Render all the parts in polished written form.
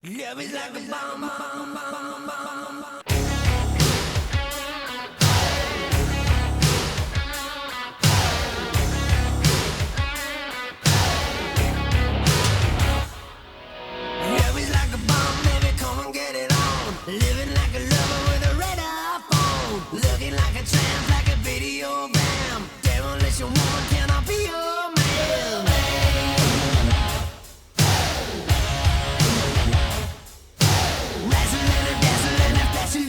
Love is like a bomb, bomb, bomb, bomb, bomb. Love is like a bomb, baby, come and get it on. Living like a lover with a radar phone. Looking like a tramp, like a video bam. Demolition woman, can I be your man? Wrestling and dancing and flashing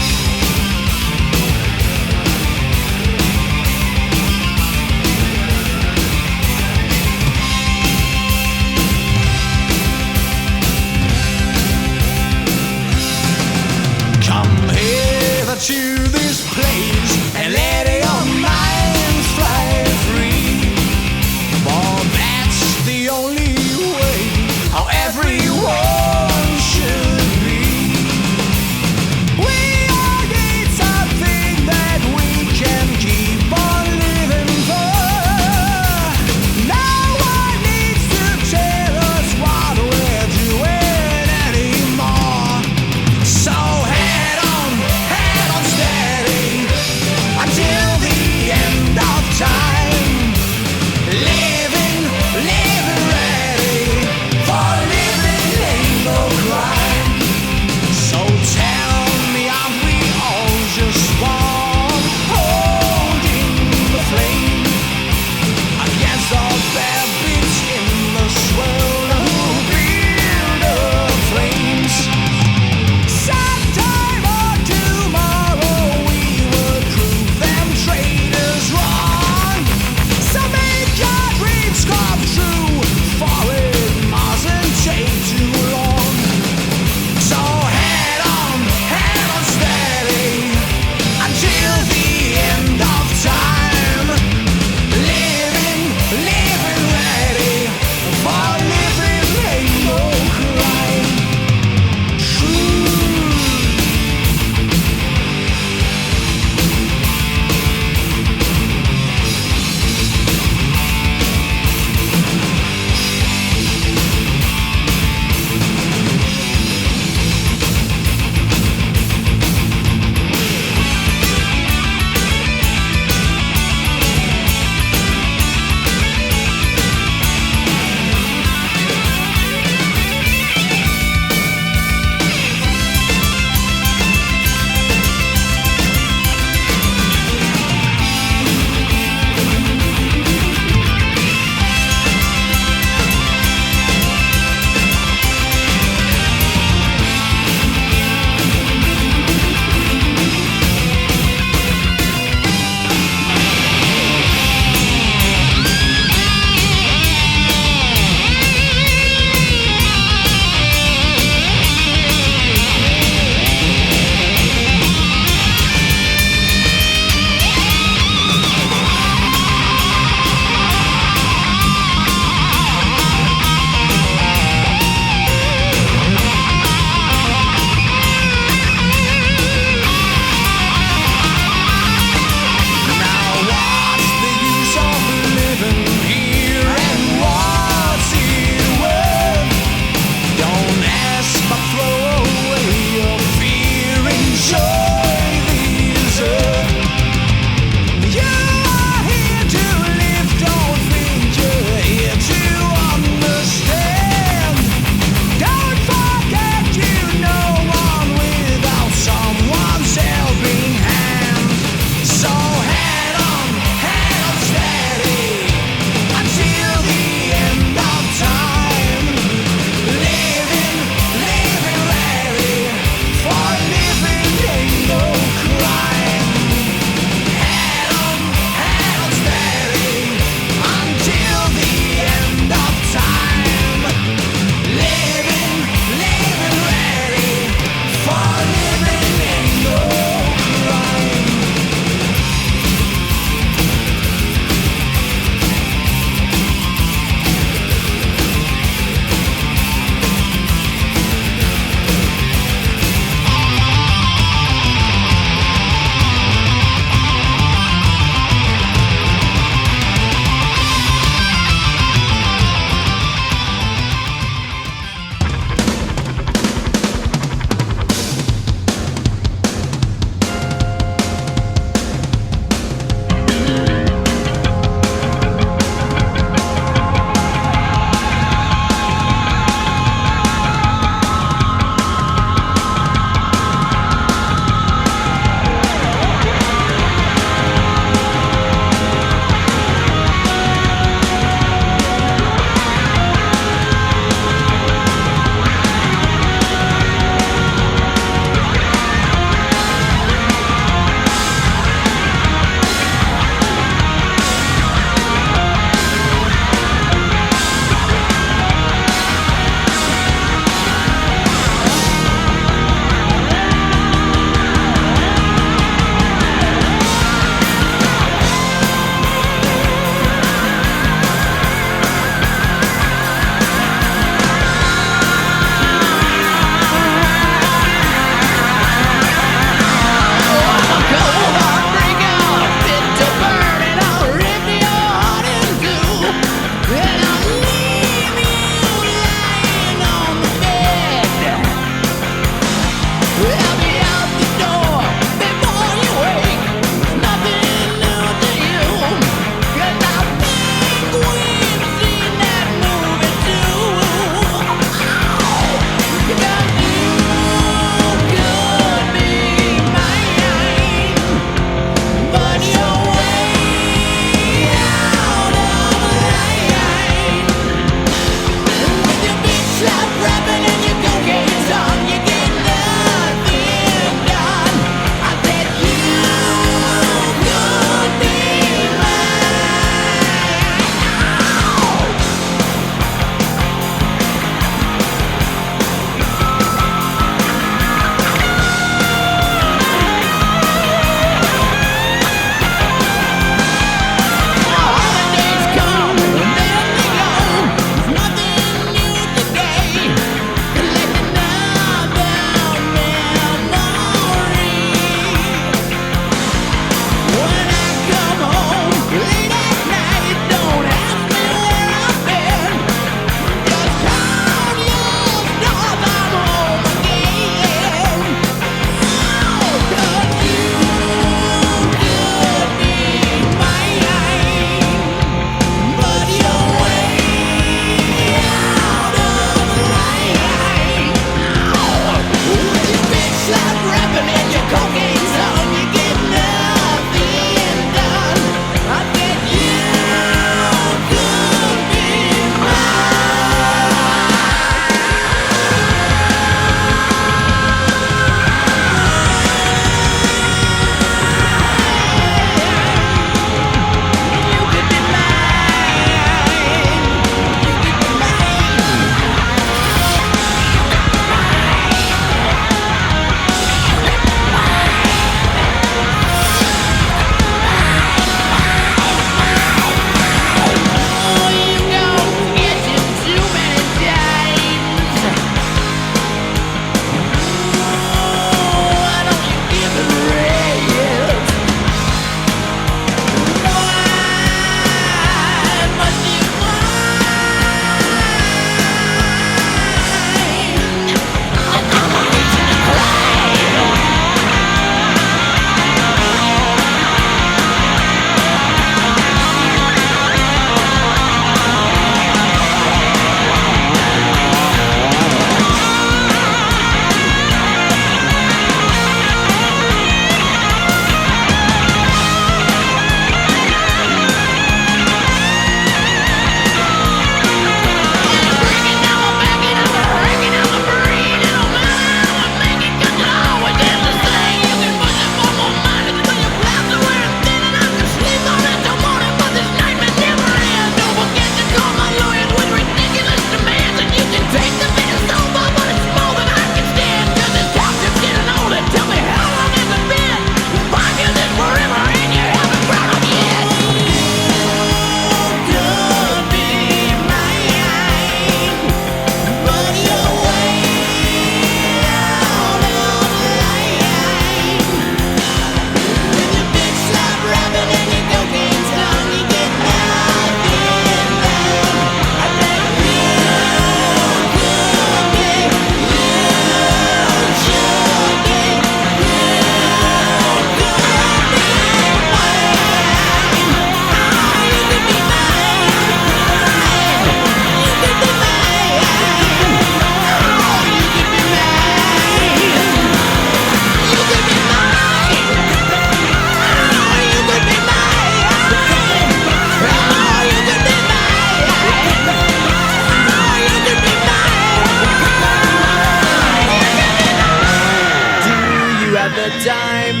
time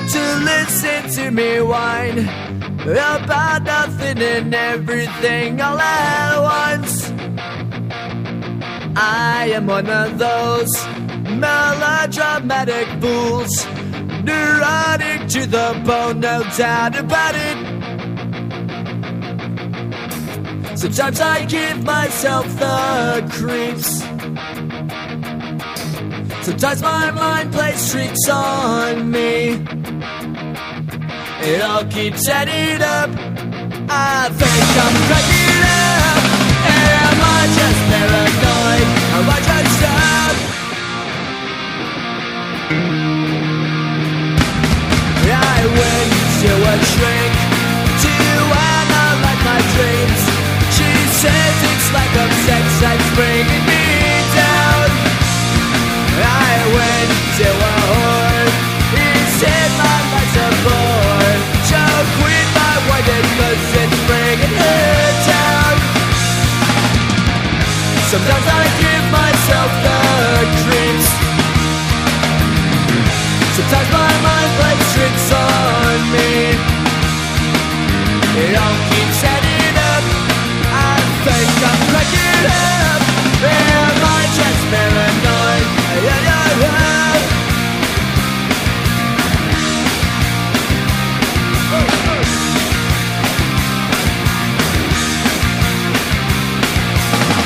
to listen to me whine about nothing and everything all at once. I am one of those melodramatic fools, neurotic to the bone, no doubt about it. Sometimes I give myself the creeps. Sometimes my mind plays tricks on me. It all keeps adding up. I think I'm cracking up. Am I just paranoid? Am I just up? I went to a shrink to analyze my dreams. She says it's like a sex that's bringing me down. I went to a whore. He said my life's a bore. Choke with my wife because it's bringing her down. Sometimes I give myself the creeps. Sometimes my mind plays tricks on me. It all keeps adding up. I think I'm cracking up. Am I just paranoid? Yeah, yeah, yeah.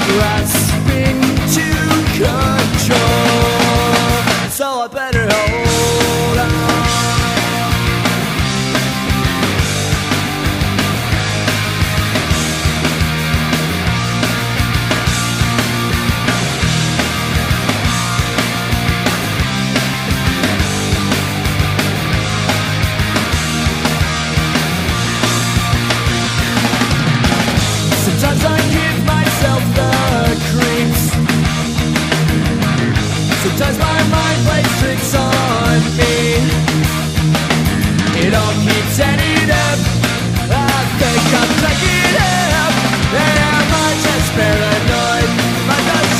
Grasping to control, so I better hold on. Sometimes I give myself the creeps. Sometimes my mind plays tricks on me. It all keeps adding up. I think I'm cracking up. Am I just paranoid? Am I just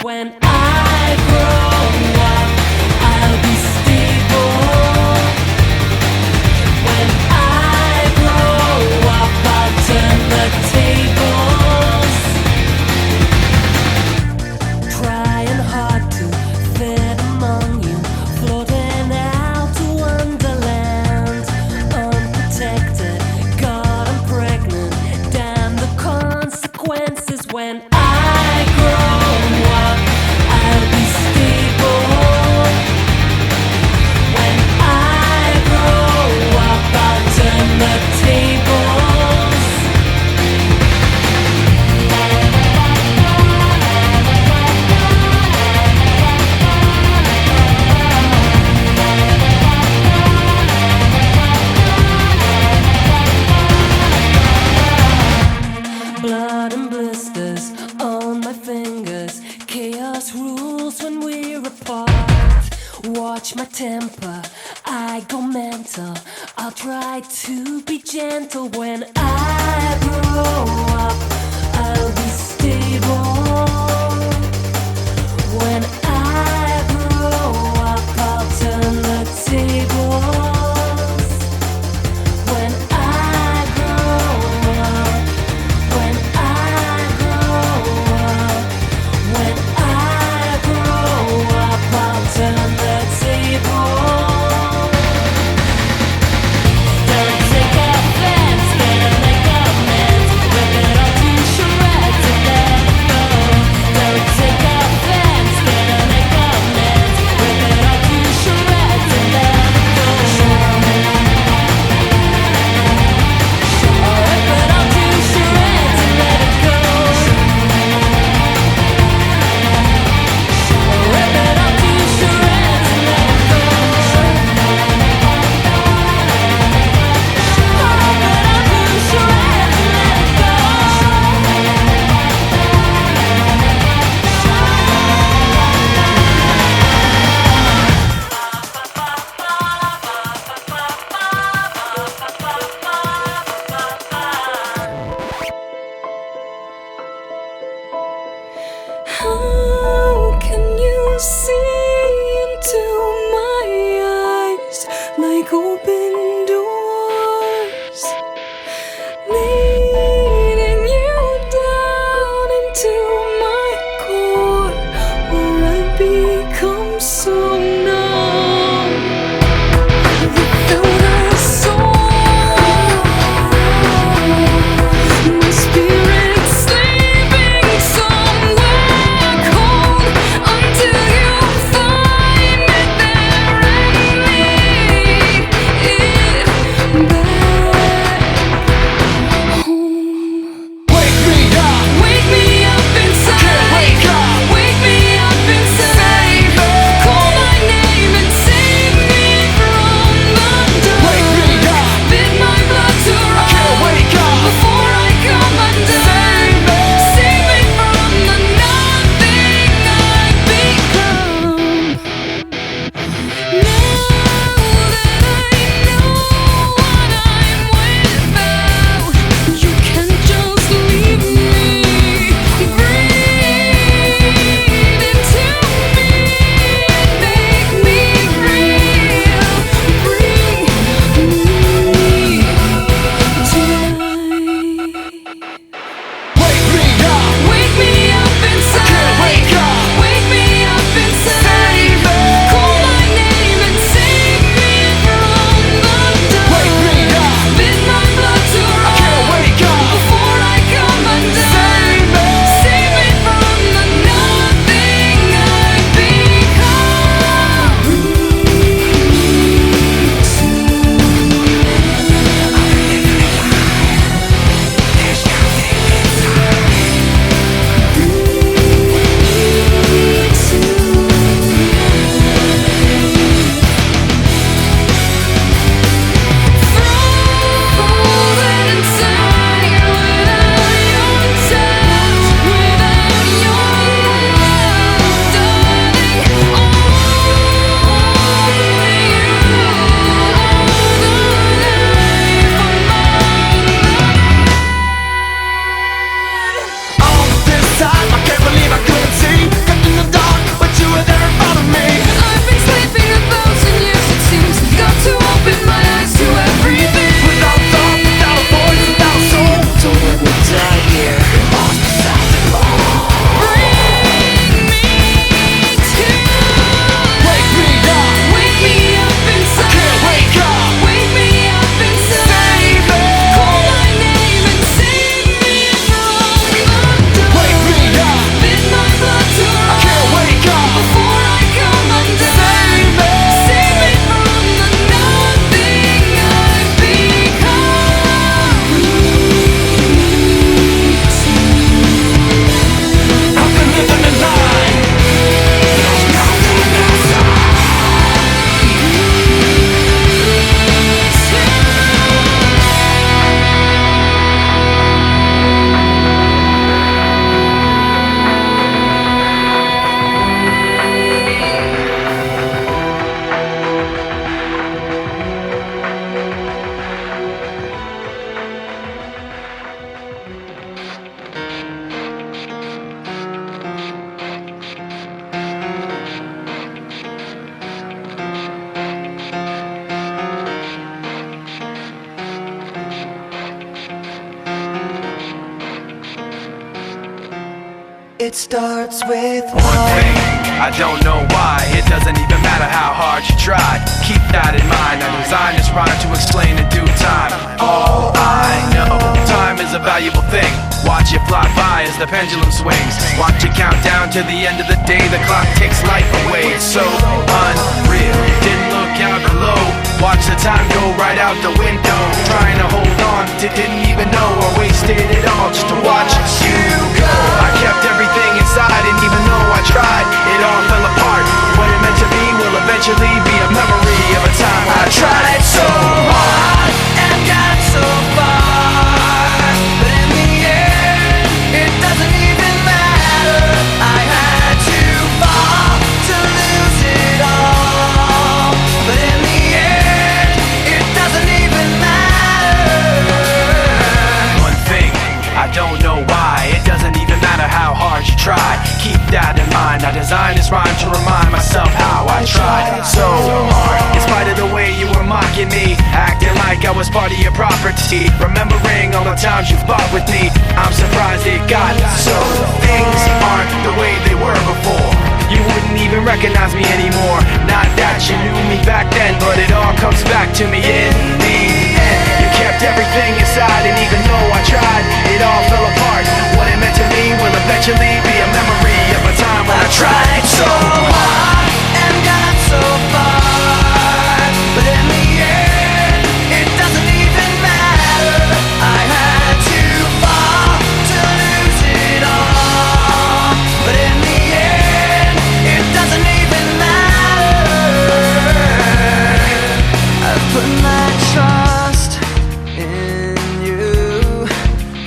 when I grow up, I'll be stable. When I grow up, I'll turn the tables. Trying hard to fit among you, floating out to wonderland. Unprotected, God, I'm pregnant. Damn the consequences when I grow up. I'll be stable. When I grow up, I'll turn the tables. Blood and blisters on my fingers. Chaos rules when we're apart. Watch my temper, I go mental. I'll try to be gentle when I grow up. I'll be stable. When I grow up, I'll turn the tables. When I grow up, when I grow up, when I grow up, I'll turn the tables. Don't take offense, gonna make amends, rip it all to shreds. It starts with one thing, I don't know why. It doesn't even matter how hard you try. Keep that in mind. I designed this rhyme to explain in due time. All I know, time is a valuable thing. Watch it fly by as the pendulum swings. Watch it count down to the end of the day. The clock takes life away. It's so unreal. Didn't look out below. Watch the time go right out the window. Trying to hold on, didn't even know I wasted it all just to watch you go. I kept everything inside, and even though I tried, it all fell apart. What it meant to be will eventually be a memory of a time I tried so hard and got so far, but in the end, it doesn't even matter. I had to fall to lose it all, but in the end, it doesn't even matter. One thing, I don't know why. It doesn't even matter how hard you try. Keep that in mind. I designed this rhyme to remind myself how I tried so hard. In spite of the way you were mocking me, acting like I was part of your property, remembering all the times you fought with me, I'm surprised it got so. Things aren't the way they were before. You wouldn't even recognize me anymore. Not that you knew me back then, but it all comes back to me in the end. You kept everything inside, and even though I tried, it all fell apart. What it meant to me will eventually be a memory of a time when I tried so hard and got so far, but in the end, it doesn't even matter. I had to fall to lose it all, but in the end, it doesn't even matter. I've put my trust in you,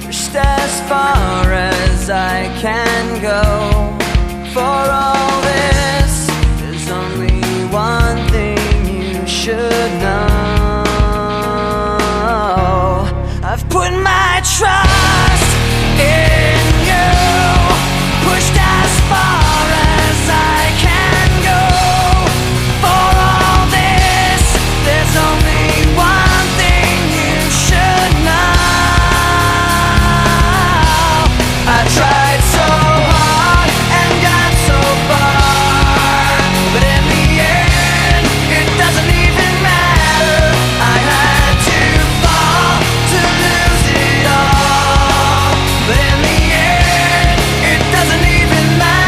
pushed as far as I can go. For all this, there's only one thing you should know. I've put my trust in you, pushed as far as I can go. For all this, there's only one thing you should know. I tried so hard and got so far, but in the end, it doesn't even matter. I had to fall to lose it all, but in the end, it doesn't even matter.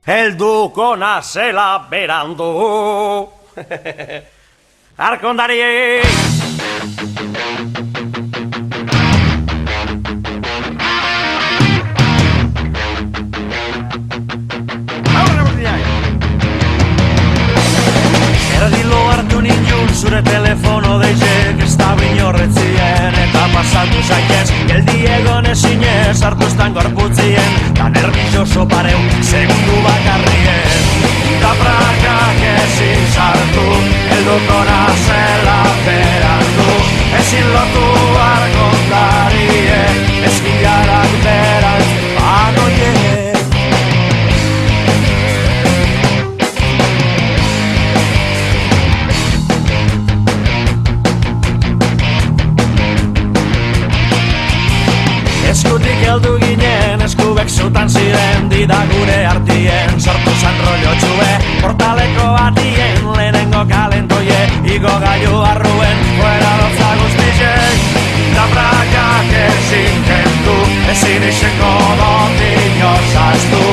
Helduko nazela berandu Arkondari Erdilo hartu nintzun zure telefono deizek ez da binorretzien eta pasatu zaitez geldi egon ezinez hartu estan gorputzien da nervioso pareu segundu bakarrien da prakak ezin sartu helduko nazela berandu ezin lotu arkondarie eskiarak beraz banoie Eskutik heldu ginen, eskubek zutan ziren dida gure artien, sortu zan rollo txue portaleko batien, lehenengo kalentoie igo gailu arruen, fuera dotza guztizek da prakak ezin kendu, ezin izango dotin jozaztu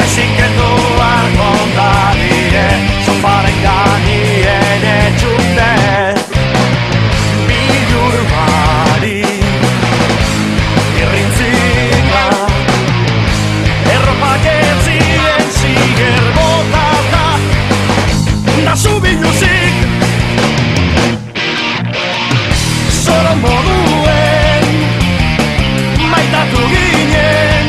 ezin kendu arkondarie, sofaren ganien etxute bilur bari Irrintzika Erropak etzien ziger botata Nasu biluzik Zoro moduen Maitatu ginen